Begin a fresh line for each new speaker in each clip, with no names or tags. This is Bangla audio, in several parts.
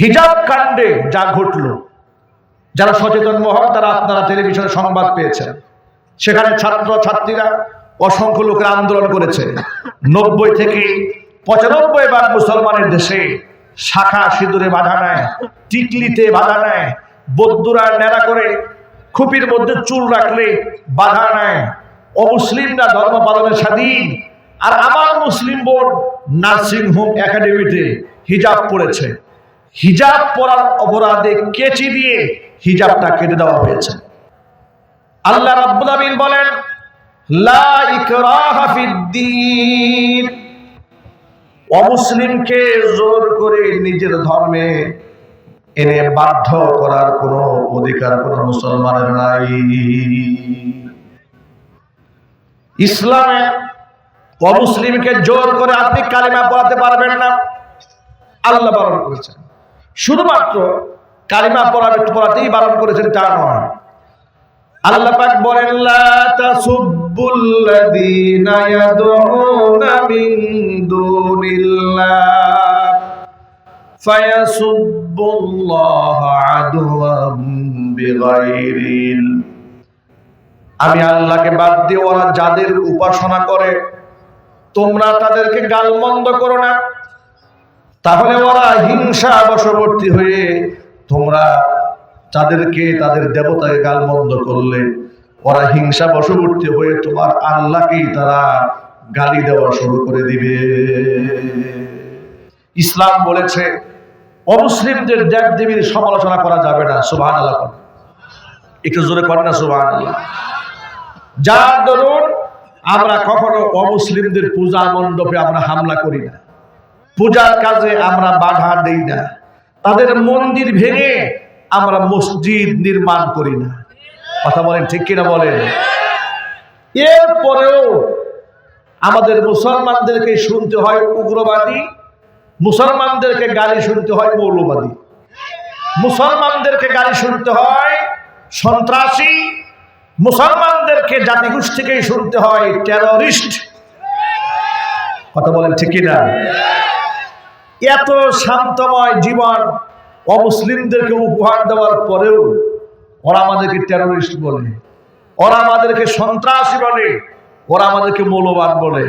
হিজাব কাণ্ডে যা ঘটলো, যারা সচেতন মহল তারা আপনারা টেলিভিশনে সংবাদ পেয়েছেন। সেখানে ছাত্র ছাত্রীরা অসংখ্য লোকের আন্দোলন করেছে। 90 থেকে 95 ভাগ মুসলমানের দেশে শাখা সিঁদুরে বাধা নেয়, টিকলিতে বাধা নেয়, বদ্যুরা ন্যাড়া করে খুপির মধ্যে চুল রাখলে বাধা নেয়। অমুসলিমরা ধর্ম পালনের স্বাধীন। আর আমার মুসলিম বোন নার্সিং হোম একাডেমিতে হিজাব পড়েছে। হিজাব পরার অপরাধে কেচি দিয়ে হিজাবটা কেটে দেওয়া হয়েছে। আল্লাহ রাব্বুল আমিন বলেন, লা ইকরাহা ফিদ্দীন। অমুসলিমকে জোর করে নিজের ধর্মে এনে বাধ্য করার কোনো অধিকার কোনো মুসলমানের নাই। ইসলামে অমুসলিমকে জোর করে আপনি কালিমা পড়াতে পারবেন না, আল্লাহ বারণ করেছেন। শুধুমাত্র কালিমা পড়াতেই বারণ করেছেন তা নয়। আল্লাহ পাক বলেন, লা তাসুব্বুল্লাযীনা ইয়াদউনা মিন দুনিল্লাহ ফায়াসুব্বুল্লাহা আদওয়াম বিগাইরি। আমি আল্লাহকে বাদ দিয়ে ওরা যাদের উপাসনা করে তোমরা তাদেরকে গালমন্দ করো না, তাহলে ওরা হিংসা বশবর্তী হয়ে তোমরা তাদেরকে তাদের দেবতাকে গালমন্দ করলে ওরা হিংসা বশবর্তী হয়ে তোমার আল্লাহকেই তারা গালি দেওয়া শুরু করে দিবে। ইসলাম বলেছে অমুসলিমদের দেব দেবীর সমালোচনা করা যাবে না। সুবহানাল্লাহ, একটু জোরে করেন না সুবহানাল্লাহ। যার দরুন আমরা কখনো অমুসলিমদের পূজা মণ্ডপে আমরা হামলা করি না, পূজার কাজে আমরা বাধা দেই না, তাদের মন্দির ভেঙে আমরা মসজিদ নির্মাণ করি না। কথা বলেন ঠিক কিনা বলেন? এরপরেও আমাদের মুসলমানদেরকে শুনতে হয় উগ্রবাদী, মুসলমানদেরকে গালি শুনতে হয় মৌলবাদী, মুসলমানদেরকে গালি শুনতে হয় সন্ত্রাসী, মুসলমানদেরকে জাতিগোষ্ঠীকেই শুনতে হয় টেররিস্ট। কথা বলেন ঠিক কিনা? এত শান্তময় জীবন অমুসলিমদেরকে উপহার দেওয়ার পরেও ওরা আমাদেরকে টেররিস্ট বলে, ওরা আমাদেরকে সন্ত্রাসী বলে, ওরা আমাদেরকে মৌলবাদ বলে।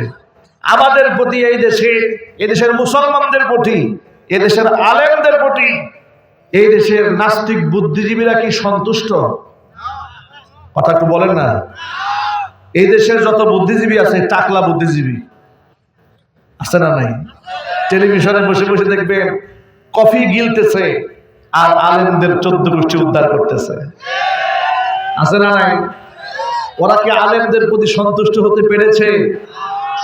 আমাদের প্রতি এদেশের মুসলমানদের প্রতি, এদেশের আলেমদের প্রতি এই দেশের নাস্তিক বুদ্ধিজীবীরা কি সন্তুষ্ট? কথা একটু বলেন না। এই দেশের যত বুদ্ধিজীবী আছে টাকলা বুদ্ধিজীবী আছে না নাই? টেলিভিশনে বসে বসে দেখবেন কফি গিলতেছে আর আলেমদের 14 গোষ্ঠী উদ্ধার করতেছে, আছে না নাই? ওরা কি আলেমদের প্রতি সন্তুষ্ট হতে পেরেছে?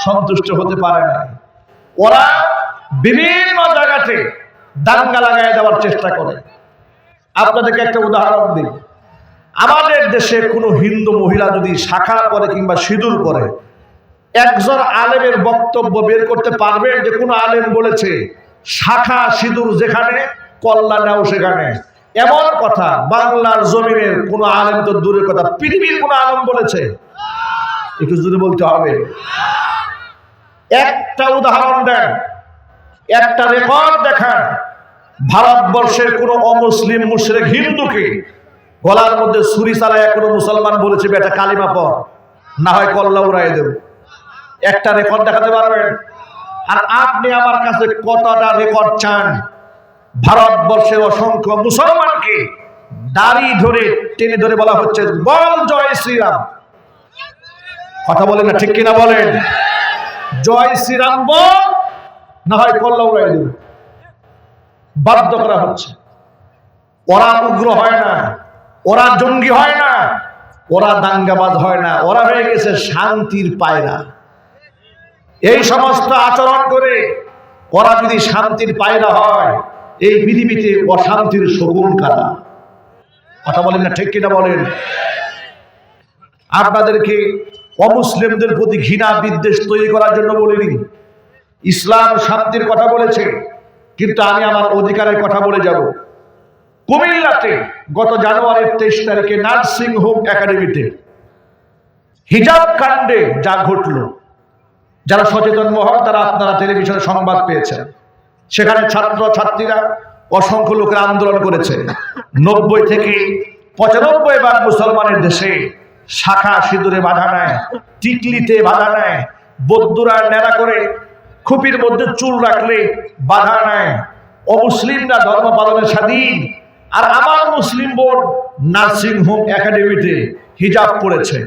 সন্তুষ্ট হতে পারে না। ওরা বিভিন্ন জায়গাতে দাঙ্গা লাগায় দেওয়ার চেষ্টা করে। আপনাদেরকে একটা উদাহরণ দিই। আমাদের দেশে কোনো হিন্দু মহিলা যদি শাখা পরে কিংবা সিঁদুর পরে, একজন আলেমের বক্তব্য বের করতে পারবেন যে কোন আলেম বলেছে শাখা সিঁদুর যেখানে কল্যাণেও সেখানে? এমন কথা বাংলার জমিনের কোন আলেম তো দূরের কথা, পৃথিবীর কোন আলেম বলেছে? একটু জোরে বলতে হবে। একটা উদাহরণ দেন, একটা রেকর্ড দেখান। ভারতবর্ষের কোন অমুসলিম মুশরিক হিন্দুকে গলার মধ্যে ছুরি চালায় কোনো মুসলমান বলেছে বেটা কালিমা পড়, না হয় কল্লা উড়াই দেব? একটা রেকর্ড দেখাতে পারবেন? আর আপনি আমার কাছে কতটা রেকর্ড চান? ভারতবর্ষের অসংখ্য মুসলমানকে দাড়ি ধরে টেনে ধরে বলা হচ্ছে বল জয় শ্রীরাম। কথা বলেন না ঠিক কিনা বলেন? জয় শ্রীরাম বল, না হয় কল্লা উড়াই দেব, বাধ্য করা হচ্ছে। ওরা উগ্র হয় না, ওরা জঙ্গি হয় না, ওরা দাঙ্গাবাজ হয় না, ওরা হয়ে গেছে শান্তির পায়রা। এই সমস্ত আচরণ করে ওরা যদি শান্তির পায়রা হয়, এই পৃথিবীতে অশান্তির শগুন কারা। কথা বলেন না ঠিক কিনা বলেন? আপনাদেরকে অমুসলিমদের প্রতি ঘৃণা বিদ্বেষ তৈরি করার জন্য বলিনি। ইসলাম শান্তির কথা বলেছে, কিন্তু আমি আমার অধিকারের কথা বলে যাব। কুমিল্লাতে গত জানুয়ারির 23 তারিখে নার্সিং হোম একাডেমিতে হিজাব কাণ্ডে যা ঘটলো, যারা সচেতন মহল তারা আপনারা টেলিভিশনে সংবাদ পেয়েছেন। সেখানে ছাত্র ছাত্রীরা অসংখ্য লোকের আন্দোলন করেছে। 90 থেকে 95 মুসলমানের দেশে শাখা সিঁদুরে বাধা নেয়, টিকলিতে বাধা নেয়, বৌদ্ধরা নেড়া করে খুপির মধ্যে চুল রাখলে বাধা নেয়, অমুসলিমরা ধর্ম পালনের স্বাধীন। আর আমার মুসলিম বোন নার্সিং হোম একাডেমিতে হিজাব পড়েছে,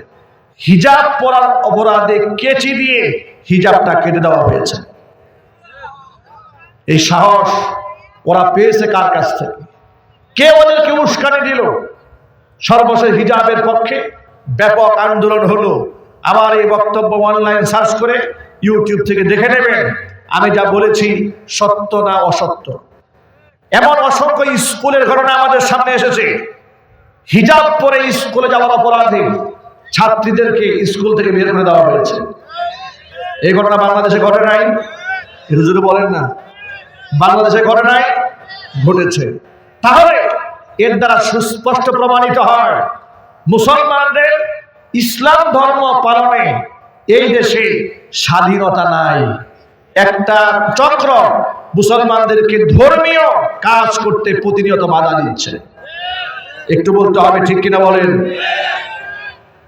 হিজাব পরার অপরাধে কেচি দিয়ে হিজাবটা কেটে দেওয়া হয়েছে। এই সাহস ওরা পেয়েছে কার কাছ থেকে? কে ওদেরকে উস্কানি দিল? সর্বশেষ হিজাবের পক্ষে ব্যাপক আন্দোলন হলো। আমার এই বক্তব্য অনলাইন সার্চ করে ইউটিউব থেকে দেখে নেবেন। আমি যা বলেছি সত্য না অসত্য। এমন অসংখ্য স্কুলের ঘটনা আমাদের সামনে এসেছে। হিজাব পরে স্কুলে যাওয়ার অপরাধে ছাত্রীদেরকে স্কুল থেকে বের করে দেওয়া হয়েছে। এই ঘটনা বাংলাদেশে ঘটে নাই? হুজুরে বলেন না, বাংলাদেশে ঘটে নাই? ঘটেছে। তাহলে এর দ্বারা সুস্পষ্ট প্রমাণিত হয় মুসলমানদের ইসলাম ধর্ম পালনে এই দেশে স্বাধীনতা নাই। একটা চক্র মুসলমানদেরকে ধর্মীয় কাজ করতে প্রতিনিয়ত বাধা দিচ্ছে। একটু বলতে হবে, ঠিক কিনা বলেন?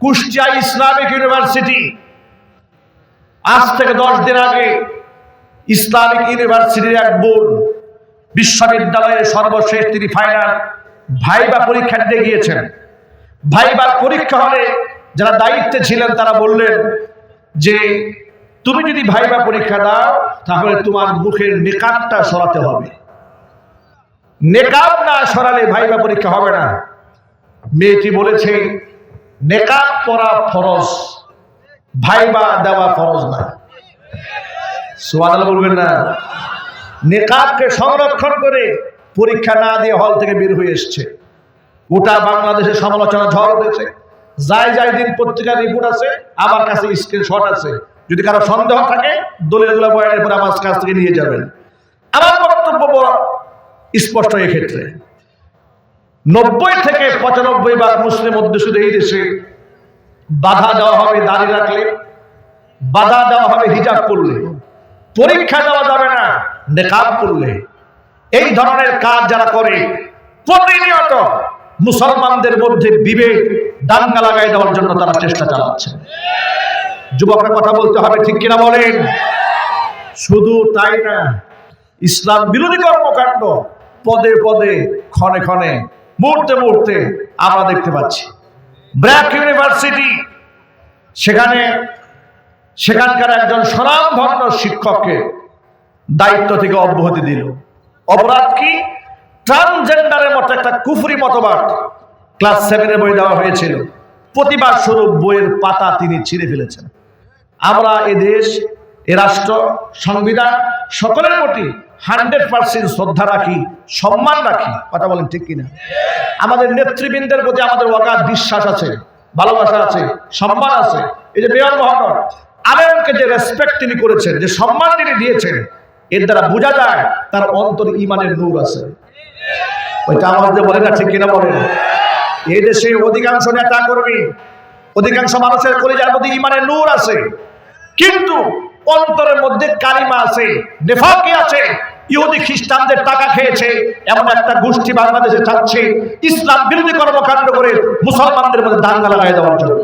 কুষ্টিয়া ইসলামিক ইউনিভার্সিটি আজ থেকে 10 দিন আগে ইসলামিক ইউনিভার্সিটির এক বোন বিশ্ববিদ্যালয়ের সর্বশেষ তিনি ফাইনাল ভাইবা পরীক্ষা দিতে গিয়েছেন। ভাইবার পরীক্ষা হলে যারা দায়িত্বে ছিলেন তারা বললেন যে তুমি যদি ভাইবা পরীক্ষা দাও তাহলে তোমার মুখের নেকাবটা সরাতে হবে, নেকাব না সরালে ভাইবা পরীক্ষা হবে না। মেয়েটি বলেছে নেকাব পরা ফরজ, ভাইবা দেওয়া ফরজ না। সুবহানাল্লাহ বলবেন না? নেকাবকে সংরক্ষণ করে পরীক্ষা না দিয়ে হল থেকে বের হয়ে এসছে। গোটা বাংলাদেশে সমালোচনা ঝড় উঠেছে। যাই দিন পত্রিকার রিপোর্ট আছে, আমার কাছে স্ক্রিনশট আছে। যদি কারো সন্দেহ থাকে দলিলগুলো বয়ানের পরে আমার কাছ থেকে নিয়ে যাবেন। আমার বক্তব্য স্পষ্ট এক্ষেত্রে। 90 থেকে 95 মুসলিম অধ্যুষিত এই দেশে বাধা দেওয়া হবে দাড়ি রাখলে, বাধা দেওয়া হবে হিজাব পরলে, পরীক্ষা দেওয়া যাবে না নেকাব পরলে। এই ধরনের কাজ যারা করে প্রতিনিয়ত মুসলমানদের মধ্যে বিভেদ দাঙ্গা লাগাই দেওয়ার জন্য তারা চেষ্টা চালাচ্ছে। যুবকরা কথা বলতে হবে, ঠিক কিনা বলেন? শুধু তাই না, ইসলাম বিরোধী কর্মকাণ্ড পদে পদে ক্ষণে ক্ষণে মুহূর্তে মুহূর্তে আমরা দেখতে পাচ্ছি। ব্র্যাক ইউনিভার্সিটি সেখানকার একজন স্বনামধন্য শিক্ষককে দায়িত্ব থেকে অব্যাহতি দিল। অপরাধ কি? ট্রান্সজেন্ডারের মতো একটা কুফরি মতবাদ ক্লাস 7-এর বই দেওয়া হয়েছিল। প্রতিবাদ স্বরূপ বইয়ের পাতা তিনি ছিঁড়ে ফেলেছেন। আমরা এ দেশ, এ রাষ্ট্র, সংবিধান সকলের প্রতি 100% শ্রদ্ধা রাখি, সম্মান রাখি। কথা বলেন ঠিক কিনা? আমাদের নেতৃবৃন্দের প্রতি আমাদের অগাধ বিশ্বাস আছে, ভালোবাসা আছে, সম্মান আছে। এই যে মেয়র মহোদয় আলেমকে যে রেসপেক্ট তিনি করেছেন, যে সম্মান তিনি দিয়েছেন, এর দ্বারা বোঝা যায় তার অন্তর ইমানের নূর আছে। ওইটা আমাদের বলে না, ঠিক কিনা বলেন? এই দেশে অধিকাংশ নেতা কর্মী, অধিকাংশ মানুষের কলিজার মধ্যে ইমানের নূর আছে, কিন্তু অন্তরের মধ্যে কালিমা আছে, নেফাকি আছে। ইহুদি খ্রিস্টানদের টাকা খেয়েছে এমন একটা গোষ্ঠী বাংলাদেশে চাচ্ছে ইসলাম বিরোধী কর্মকাণ্ড করে মুসলমানদের মধ্যে দাঙ্গা লাগাই দেওয়ার জন্য।